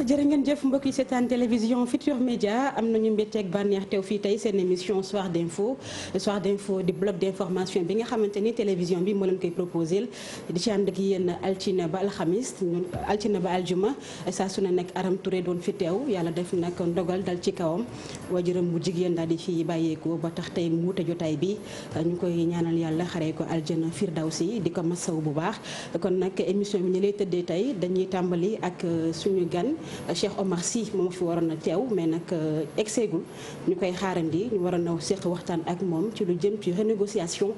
jërë ngeen jëf mbokk yi seetaan télévision Futurs Médias am nañu mbetteeg bànneex teew fii tey seen émission Soir d'info di bloc d'information bi nga xamante ni télévision bi moo leen koy proposé di ci ànd ak yéen altine ba alxamis altine ba aljuma saa su ne nag Aram Touré doon fi teew yàlla def nag ndogal dal ci kawam waajuram bu jigéen daal di fi bàyyeekoo ba tax tey mu wute jotaay bi ñu koy ñaanal yàlla xaree ko aljana firdawsi di ko masaw bu baax kon nag émission bi ñu lay tëddee tey dañuy tàmbali ak suñu gan Cheikh Omar Sy moom fi waroon a teew mais nag egseegul ñu koy xaarandi ñu waroon a seq waxtaan ak moom ci lu jëm ci renégociation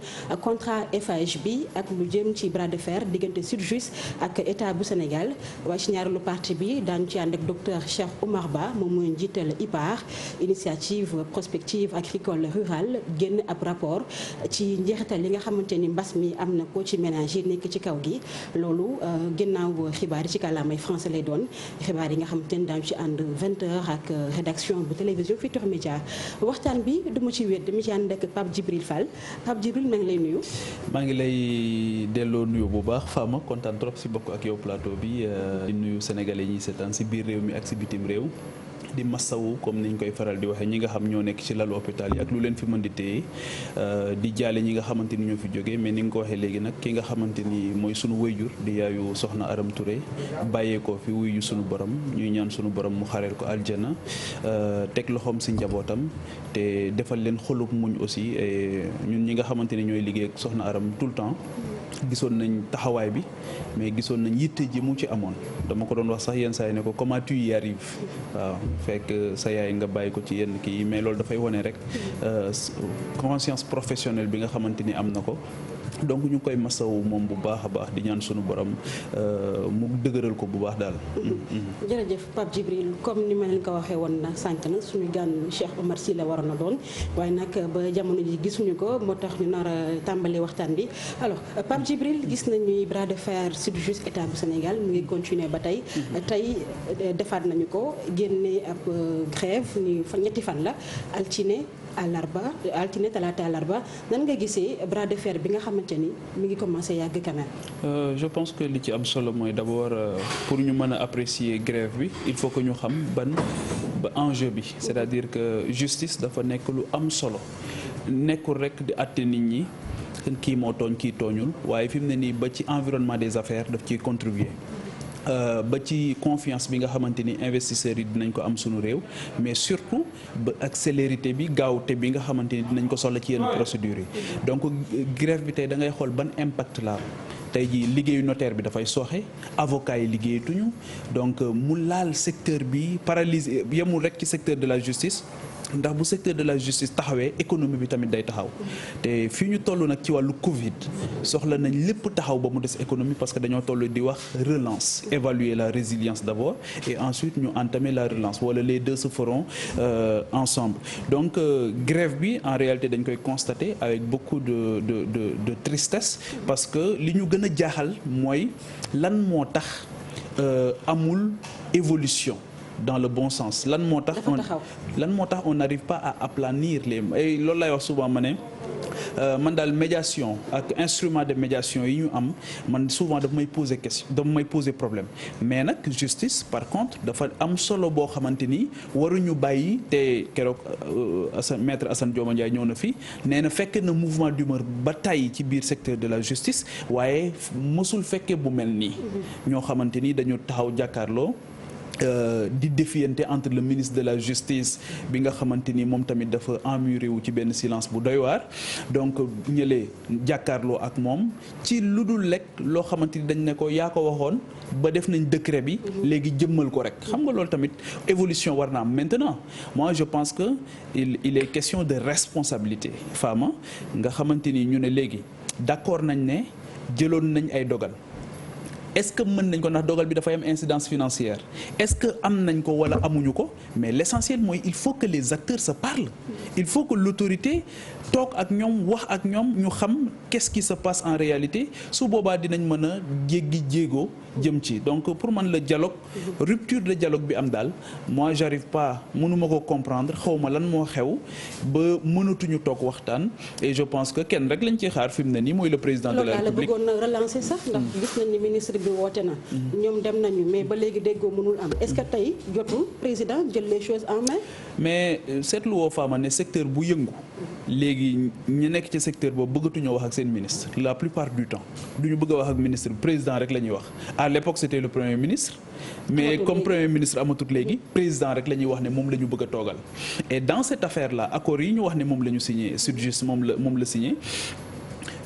contrat Eiffage bi ak lu jëm ci bras de fer diggante SYTJUST ak état bu Sénégal waaye ci ñaareelu partie bi daañu ci ànd ak docteur Cheikh Oumar Ba moom mooy njiital IPAR initiative prospective agricole rurale génn ab rapport ci njeexital yi nga xamante ni mbas mi am na ko ci ménage yi nekk ci kaw gi loolu ginnaaw xibaar yi ci kàllaamay français lay doon xibaar yi nga xamante ni daañu ci ànd 20h ak rédaction bu télévision Futurs Médias waxtaan bi du ma ci wéet dama ci ànd ak Pape Djibril Fall Pape Djibril maa ngi lay nuyu. maa ngi lay delloo nuyu bu baax Fama kontaan trop si bokk ak yow plateau bi di nuyu sénégalais yi ñuy seetaan si biir réew mi ak si bitim réew. di massawu comme niñ koy faral di waxee ñi nga xam ñoo nekk ci lalu hôpital yi ak lu leen fi mën di téye di jaale ñi nga xamante ni ñoo fi jógee mais ni nga ko waxee léegi nag ki nga xamante ni mooy sunu wayjur di yaayu soxna Aram Touré bàyyeekoo fi wuyu sunu borom ñuy ñaan sunu borom mu xareel ko aljana teg loxoom si njabootam te defal leen xolub muñ aussi ñun ñi nga xamante ni ñooy liggéey ak soxna Aram tout le temps gisoon nañ taxawaay bi mais gisoon nañ yitte ji mu ci amoon dama ko doon wax sax yenn saa yi ne ko comment tu y arrives waaw fekk sa yaay nga bàyyi ko ci yenn kii mais loolu dafay wane rek conscience professionnelle bi nga xamante ni am na ko donc ñu ngi koy masawu moom bu baax a baax di ñaan sunu borom mu dëgëral ko bu baax daal. jërëjëf Pape Djibril comme ni ma leen ko waxee woon na sànq na suñu gan Cheikh Omar Sy la waroon a doon waaye nag ba jamono ji gisuñu ko moo tax ñu nar a tàmbali waxtaan bi alors Pape Djibril gis nañu bras de fer SYTJUST état bu Sénégal mu ngi continuer ba tey tey defaat nañu ko génne ab grève ni ñetti fan la altine talaata àllarba nan nga gisee bras de fer bi nga xamante ni mi ngi commencé yàgg quand même. Je pense que li ci am solo mooy d'abord pour ñu mën a apprécier grève bi il faut que ñu xam ba enjeu bi c'est-à-dire que justice dafa nekk lu am solo nekkul rek di àtte nit ñi kii moo tooñ kii tooñul waaye fi mu ne nii ba ci environnement des affaires daf ciy contribuer. ba ci confiance bi nga xamante ni investisseurs yi dinañ ko am sunu réew mais surtout ba ak célérité bi gaawte bi nga xamante ni dinañ ko soxla ci yenn procédures yi donc grève bi tey da ngay xool ban impact la tey jii liggéeyu notaire bi dafay sooxe avocats yi liggéeyatuñu donc mu laal secteur bi paralysé yemul rek ci secteur de la justice ndax bu secteur de la justice taxawee économie bi tamit day taxaw te fii ñu toll nag ci wàllu Covid soxla nañ lépp taxaw ba mu des économie parce que dañoo toll di wax relance évaluer la résilience d'abord et ensuite ñu entamer la relance wala les deux se feront ensemble donc grève bi en réalité dañ koy constater avec beaucoup de tristesse parce que li ñu gën a jaaxal mooy lan moo tax amul évolution dans le bon sens lan moo tax on n'arrive pas à aplanir les loolu lay wax souvent ma ne man daal médiation ak instrument de médiation yi ñu am man souvent daf may poser question daf may poser problème mais nag justice par contre dafa am solo boo xamante ni waruñu bàyyi te keroog maître Assane Dioma Ndiaye ñëw na fi nee na fekk na mouvement d'humeur ba tàyyi ci biir secteur de la justice waaye mësul fekkee bu mel nii ñoo xamante ni dañu taxaw jàkkaarloo di défiante entre le ministre de la justice bi nga xamante ni moom tamit dafa emmuré wu ci benn silence bu doy waar donc ñëlee jàkkaarloo ak moom ci lu dul lekk loo xamante ni dañ ne ko yaa ko waxoon ba def nañ décret bi léegi jëmmal ko rek xam nga loolu tamit évolution war na am maintenant moi je pense que il est question de responsabilité Fama nga xamante ni ñu ne léegi d'accord nañ ne jëloon nañ ay dogal est-ce que mën nañ ko ndax dogal bi dafay am incidence financière est-ce que am nañ ko wala amuñu ko mais l'essentiel mooy il faut que les acteurs se parlent il faut que l'autorité toog ak ñoom wax ak ñoom ñu xam qu'est-ce qui se passe en réalité su boobaa dinañ mën a jéggi jéego jëm ci donc pour man le dialogue rupture de dialogue bi am daal moi j'arrive pas mënuma ko comprendre xawma lan moo xew ba mënatuñu toog waxtaan et je pense que kenn rek lañ ci xaar fi mu ne nii mooy le président de la République. bëggoon na relancer sax ndax gis nañ ni ministre bi woote na ñoom dem nañu mais ba léegi déggoo mënul am est-ce que tey jotul président jël les choses en main. mais seetlu woo faama ne secteur bu yëngu léegi ñu nekk ci secteur boobu bëggatuñoo wax ak seen ministre la plupart du temps duñu bëgg a wax ak ministre président rek la ñuy wax à l'époque c'était le premier ministre mais comme premier ministre amatut léegi président rek la ñuy wax ne moom la ñu bëgg a toogal et dans cette affaire là accord yi ñu wax ne moom la ñu signé SYTJUST moom la signé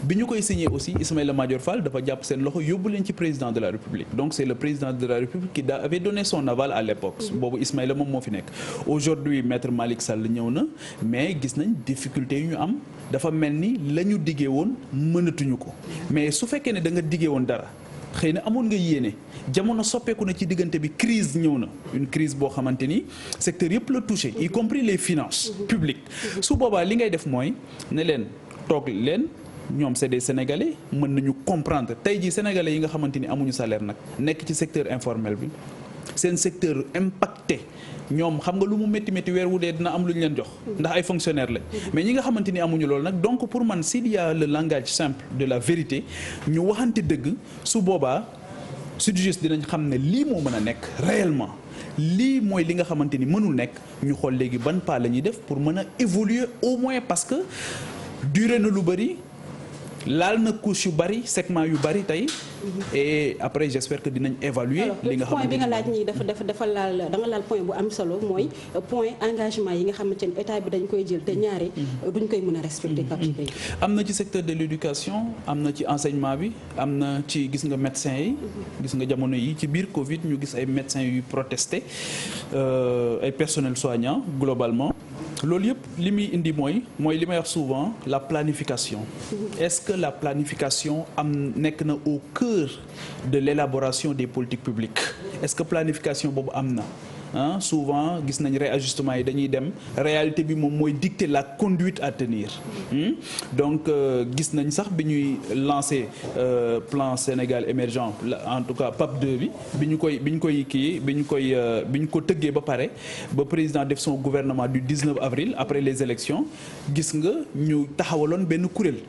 bi ñu koy signé aussi Ismaïla Madior Fall dafa jàpp seen loxo yóbbu leen ci président de la République donc c'est le président de la République qui avait donné son aval à l'époque boobu Ismaïla moom moo fi nekk aujourd'hui maître Malick Sall ñëw na mais gis nañ difficulté yu ñu am dafa mel ni la ñu diggee woon mënatuñu ko mais su fekkee ne da nga diggee woon dara xëy na amoon nga yéene jamono soppeeku na ci diggante bi crise ñëw na une crise boo xamante ni secteur yëpp la touché y compris les finances publiques su boobaa li ngay def mooy ne leen toog leen ñoom c'est des sénégalais mën nañu comprendre tey jii sénégalais yi nga xamante ni amuñu salaire nag nekk ci secteur informel bi seen secteur impacté ñoom xam nga lu mu métti métti weer wu dee dina am lu ñu leen jox ndax ay fonctionnaires lañ mais ñi nga xamante ni amuñu loolu nag donc pour man s'il y a le langage simple de la vérité ñu waxante dëgg su boobaa SYTJUST dinañ xam ne lii moo mën a nekk réellement lii mooy li nga xamante ni mënul nekk ñu xool léegi ban pas la ñuy def pour mën a évoluer au moins parce que duré na lu bari laal na couche yu bari segment yu bari tey et après j'espère que dinañ évaluer li nga point bi nga laaj nii dafa laal da nga laal point bu am solo mooy point engagement yi nga xamante ne état bi dañ koy jël te ñaare duñ koy mën a respecter Pape Djibril am na ci secteur de l'éducation am na ci enseignement bi am na ci gis nga médecins yi gis nga jamono yi ci biir Covid ñu gis ay médecins yuy protester ay personnel soignant globalement loolu yëpp li muy indi mooy li may wax souvent la planification est-ce que la planification nekk na au cœur de l'élaboration des politiques publiques est-ce que planification boobu am na souvent gis nañ réajustement yi dañuy dem réalité bi moom mooy dicter la conduite à tenir donc gis nañ sax bi ñuy lancer plan Sénégal émergent en tout cas PAP 2 bi ñu ko tëggee ba pare ba président def son gouvernement du 19 avril après les élections gis nga ñu taxawaloon benn kuréel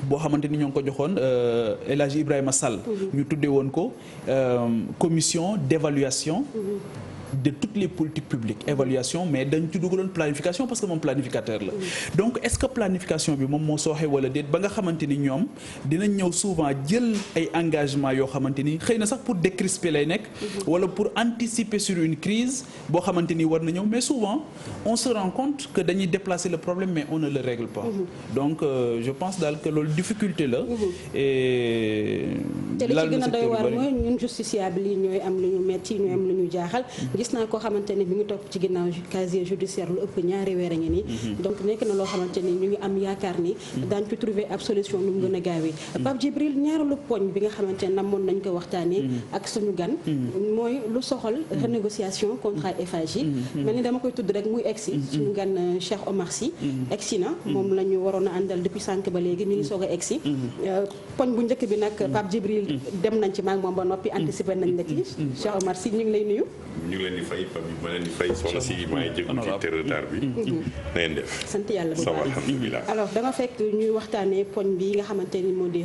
boo xamante ni ñoo ngi ko joxoon El Hadji Ibrahima Sall ñu tuddee woon ko commission d'évaluation de toutes les politiques publiques évaluation mais dañ ci dugaloon planification parce que moom planificateur la donc est-ce que planification bi moom moo sooxee wala déet ba nga xamante ni ñoom dinañ ñëw souvent jël ay engagement yoo xamante ni xëy na sax pour décrisper lay nekk wala pour anticiper sur une crise boo xamante ni war na ñëw mais souvent on se rend compte que dañuy déplacer le problème mais on ne le règle pas donc je pense daal que loolu difficulté la et te li ci gën a doy waar mooy ñun justiciable yi ñooy am lu ñu metti ñooy am lu ñu jaaxal gis naa koo xamante ni mi ngi topp ci ginnaaw casier judiciaire lu ëpp ñaari weer a ngi nii donc nekk na loo xamante ni ñu ngi am yaakaar ni daañu ci trouver ab solution nu mu gën a gaawee Pape Djibril ñaareelu poñ bi nga xamante ne namoon nañ ko waxtaanee ak suñu gan mooy lu soxal renégociation contrat Eiffage yi mel ni dama koy tudd rek muy egsi suñu gan Cheikh Omar Sy egsi na moom la ñu waroon a àndal depuis sànq ba léegi ñu ngi soog a egsi poñ bu njëkk bi nag Pape Djibril dem nañ ci maag moom ba noppi anticiper nañ la ci Cheikh Omar Sy ñu ngi lay nuyu di fay Pape bi ma leen di fay soxna si maa ngi jégalu ci retard bi. na ngeen def. sant yàlla bu baax alhamdulilah. alors da nga fekk ñuy waxtaanee poñ bi nga xamante ni moo di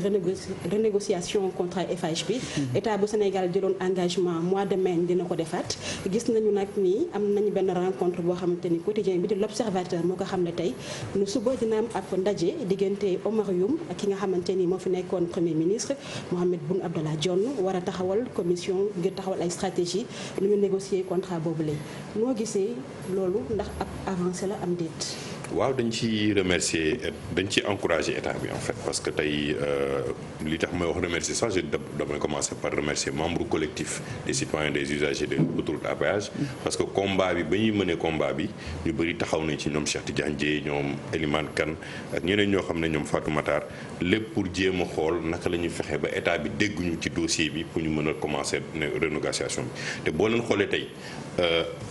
renégociation contrat Eiffage bi. état bu Sénégal jëloon engagement mois de mai dina ko defaat gis nañu nag ni am nañu benn rencontre boo xamante ni quotidien bi di l'Observateur moo ko xam ne tey nu suba dina am ab ndaje diggante Oumar Youm ak ki nga xamante ni moo fi nekkoon premier ministre Mahammed Boun Abdallah Dionne war a taxawal commission ngir taxawal ay stratégie lu ñu négocier contrat boobu lay noo gisee loolu ndax ab avancé la am déet. waaw dañ ci remercier dañ ci encourager état bi en fait parce que tey li tax may wax remercier sax damay commencer par remercier membre collectif des citoyens des usagers de l'autoroute à péage parce que combat bi ba ñuy mënee combat bi ñu bëri taxaw nañ ci ñoom Cheikh Tidiane Dièye ñoom Elimane Kane ak ñeneen ñoo xam ne ñoom Fatou Matar lépp pour jéem a xool naka la ñuy fexe ba état bi dégguñu ci dossier bi pour ñu mën a commencer renégociation bi te boo leen xoolee tey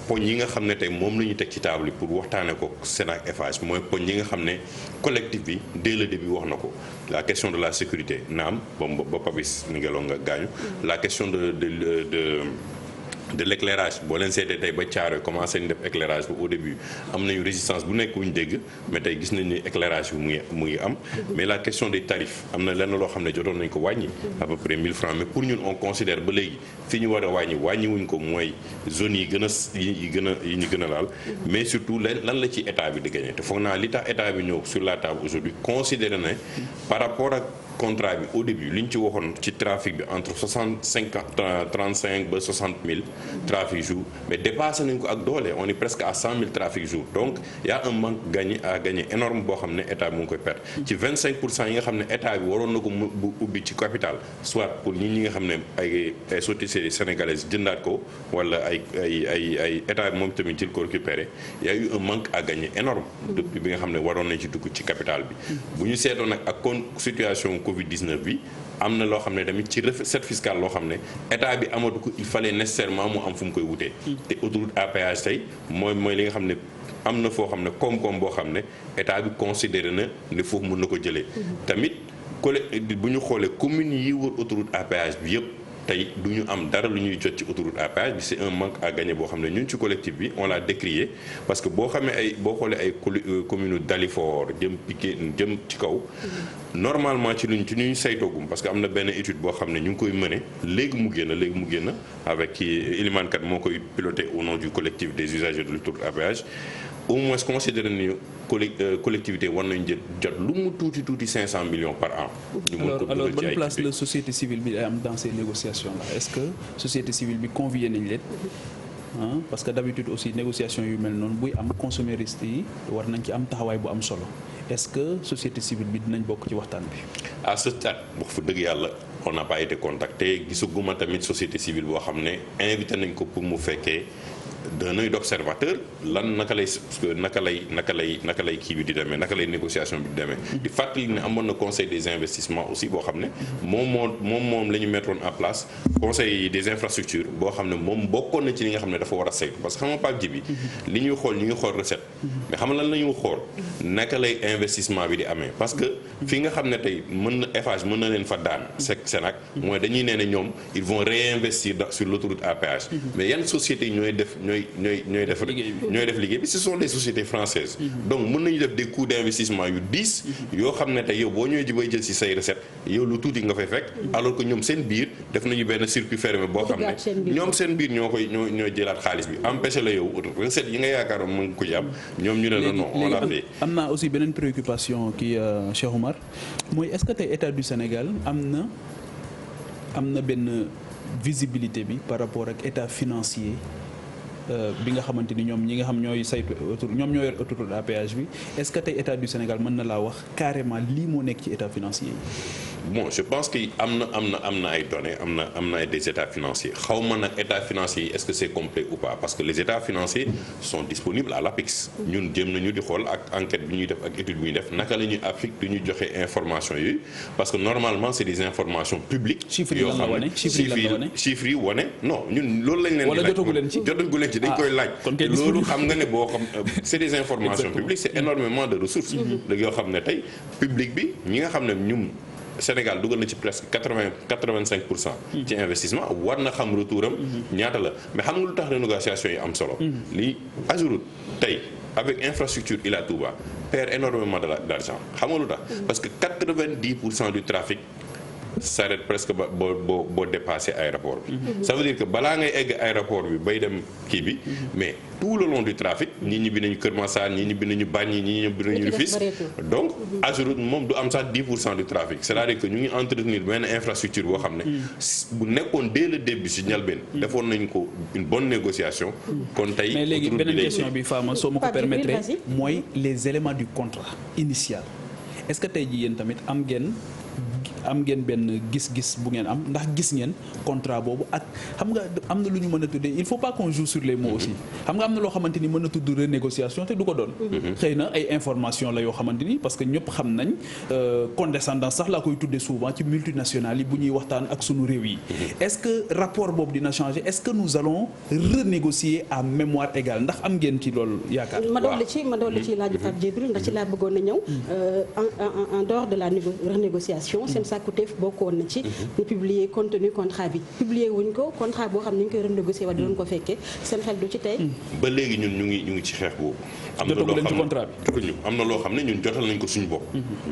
poñ yi nga xam ne tey moom la ñu teg ci table pour waxtaane ko Sénac Eiffage mooy poñ yi nga xam ne collectif bi dès le début wax na ko la question de la sécurité naam ba Papis Ngelo nga gaañu la question de l'éclairage boo leen seetee tey ba Thiaroye commencé ñu def éclairage bi au début am nañu résistance bu nekk wuñ dégg mais tey gis nañ ni éclairage bi mu ngi am mais la question des tarifs am na lenn loo xam ne jotoon nañ ko wàññi à peu près 1000 francs mais pour ñun on considère ba léegi fi ñu war a wàññi wuñ ko mooy zones yi ñu gën a laal mais surtout lan la ci état bi di gagné te foog naa li tax état bi ñëw sur la table aujourd'hui considéré na par rapport ak contrat bi au début li ñu ci waxoon ci trafic bi entre 35 ba 60 000 trafic jour mais dépassé nañ ko ak doole on est presque à 100 000 trafic jour donc y a un manque à gagner énorme boo xam ne état bi mu ngi koy perdre ci 25% yi nga xam ne état bi waroon na ko bu ubbi ci capital soit pour ñi nga xam ne ay sociétés sénégalaises jëndaat ko wala ay état bi moom tamit jël ko récupérer y a eu un manque à gagner énorme depuis bi nga xam ne waroon nañ ci dugg ci capital bi bu ñu seetoon nag ak situation Covid-19 bi am na loo xam ne tamit ci recette fiscale loo xam ne état bi amatu ko il fallait nécessairement mu am fu mu koy wutee te autoroute à péage tey mooy li nga xam ne am na foo xam ne koom-koom boo xam ne état bi considéré na ne foofu mën na ko jëlee tamit bu ñu xoolee communes yi wër autoroute à péage bi yëpp tey du ñu am dara lu ñuy jot ci autoroute à péage bi c'est un manque à gagner boo xam ne ñun ci collectif bi on l'a décrié parce que boo xamee boo xoolee ay communes Dalifort jëm Pikine jëm ci kaw normalement ci ñuy saytoogum parce que am na benn étude boo xam ne ñu ngi koy mëne léegi mu génn avec kii Elimane Kat moo koy piloté au nom du collectif des usagers de l'autoroute à péage au moins considéré ni collectivité war nañu jot lu mu tuuti 500 millions par an. alors bonne place la société civile bi am dans ces négociations là est-ce que société civile bi convié nañ leen parce que d'habitude aussi négociation yu mel noonu buy am consommaristes yi war nañ ci am taxawaay bu am solo est-ce que société civile bi dinañ bokk ci waxtaan bi. à ce stade wax fa dëgg yàlla on n'a pas été contacté gisaguma tamit société civile boo xam ne invité nañ ko pour mu fekkee. d'un œil d'observateur lan naka lay kii bi di demee naka lay négociation bi di demee di fàttali ne amoon na conseil des investissements aussi boo xam ne moom la ñu mettroon en place conseil des infrastructures boo xam ne moom bokkoon na ci li nga xam ne dafa war a saytu parce que xam nga Pape Djibi li ñuy xool ñu ngi xool recette mais xam nga lan la ñuy xool naka lay investissement bi di amee parce que fi nga xam ne tey mën na Eiffage mën na leen fa daan Sénac mooy dañuy nee ne ñoom ils vont réinvestir sur l'autoroute à péage mais yan sociétés ñooy def liggéey bi ce sont des sociétés françaises donc mën nañu def des coûts d'investissement yu 10 yoo xam ne tey yow boo ñëwee ji bay jël ci say recette yow lu tuuti nga fay fekk alors que ñoom seen biir def nañu benn circuit fermé boo xam ne ñoom seen biir ñoo jëlaat xaalis bi empêché la yow recette yi nga yaakaaroon mu ngi ko am ñoom ñu ne non on l'a fait. am naa aussi beneen préoccupation kii Cheikh Oumar mooy est-ce que tey état du Sénégal am na benn visibilité bi par rapport ak état financier bi nga xamante ni ñoom ñi nga xam ñooy saytu ñoom ñoo yor autoroute à péage bi est-ce que tey état du Sénégal mën na laa wax carrément lii moo nekk ci état financier yi. bon je pense que am na ay données am na des états financiers xaw ma nag états financiers yi est-ce que c'est complet ou pas parce que les états financiers sont disponibles à l'APIX ñun jéem nañu di xool ak enquête bi ñuy def ak étude bi ñuy def naka la ñuy appliquer du ñu joxe information yooyu parce que normalement c'est des informations publiques. yoo xam ne chiffres yi wane non ñun loolu lañ leen. wala jotagu leen ci dañ koy laaj. loolu xam nga ne boo xam c'est des informations publiques c'est énormément de ressources. yoo xam ne tey public bi ñi nga xam ne ñun. Sénégal dugal na ci presque 85%. ci investissement war na xam retour am. ñaata la mais xam nga lu tax renégociation yi am solo. lii Ageroute tey avec infrastructure Ila Touba perd énormément d'argent xam nga lu tax. parce que 90% du trafic s'arrête presque ba boo dépassé aéroport bi. ça veut dire que balaa ngay egg aéroport bi bay dem kii bi mais tout le long du trafic ñii ñibbi nañu Kër Massar ñii ñibbi nañu Bargny ñii ñibbi nañu Rufisque donc Ageroute moom du am sax 10% du trafic c'est-à-dire que ñu ngi entretenir benn infrastructure boo xam ne bu nekkoon dès le début si njëlbeen defoon nañu ko une bonne négociation kon tey mais léegi beneen question bi Fama soo ma ko permettre mooy les éléments du contrat initial est-ce que tey jii yéen tamit am am ngeen benn gis-gis bu ngeen am ndax gis ngeen contrat boobu ak xam nga am na lu ñu mën a tuddee il faut pas qu'on joue sur les mots aussi xam nga am na loo xamante ni mën na tudd renégociation te du ko doon xëy na ay information la yoo xamante ni parce que ñëpp xam nañ condescendance sax laa koy tuddee souvent ci multinationales yi bu ñuy waxtaan ak sunu réew yi est-ce que rapport boobu dina changer est-ce que nous allons renégocier à mémoire égale ndax am ngeen ci loolu yaakaar ma dolli ci laaju Pape Djibril ndax ci laa bëggoon na ñëw en dehors de la renégociation seen sàkkuteef bokkoon na ci ñu publier contenu contrat bi publier wuñ ko contrat boo xam ne ñu koy renégocier wax di doon ko fekkee seen xel du ci tey ba léegi ñun ñu ngi ci xeex boobu am na loo xam ne ñun jotal nañ ko suñu bopp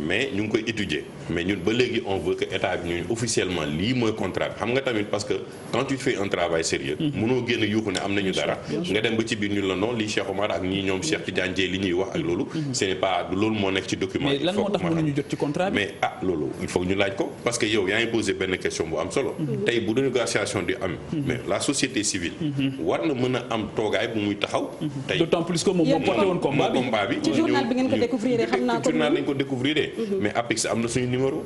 mais ñu ngi koy étudier mais ñun ba léegi on veut que état bi ñun officiellement lii mooy contrat bi xam nga tamit parce que quand tu fais un travail sérieux mënoo génn yuuxu ne am nañu dara nga dem ba ci biir ñun la non lii Cheikh Omar ak ñii ñoom Cheikh Tidiane Dièye li ñuy wax ak loolu ce n'est pas loolu moo nekk ci document mais lan moo tax mënuñu jot ci contrat bi mais loolu il faut ñu laaj ko parce que yow yaa ngi posé benn question bu am solo tey bu renégociation di am mais la société civile war na mën a am toogaay bu muy taxaw tey d'autant plus que moom moo porté woon combat bi ci journal bi ngeen ko découvrir xam naa ko journal lañ ko découvrir mais APIX am na suñu numéro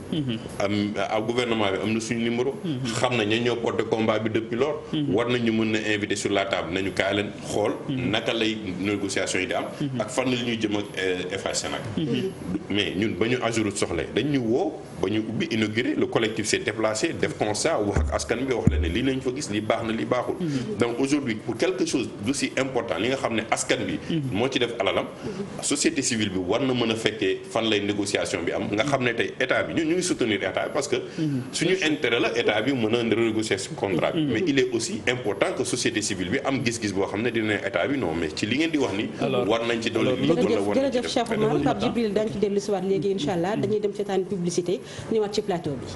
am gouvernement bi am na suñu numéro xam na ña ñoo porté combat bi depuis lors war nañu mën a inviter sur la table nañu kaay leen xool naka lay négociation yi di am ak fan la ñuy jëm ak FHCNAC mais ñun ba ñu Ageroute soxla dañ ñu woo ba ñu ubbi inauguré le collectif s'est déplacé def constat wax ak askan bi wax la ne lii lañ fa gis lii baax na lii baaxul donc aujourd'hui pour quelque chose d'aussi important li nga xam ne askan bi moo ci def alalam société civile bi war na mën a fekkee fan lay négociation bi am nga xam ne tey état bi ñun ñu ngi soutenir état bi parce que suñu intérêt la état bi mën a renégocier ce contrat bi mais il est aussi important que société civile bi am gis-gis boo xam ne dina état bi non mais ci li ngeen di wax ni war nañ ci dolli lii wala war nañ ci def jërëjëf Cheikh Oumar Pape Djibril dañ ci dellu si waat léegi incha allah dañuy dem seetaan publicité ñëwaat ci plateau bi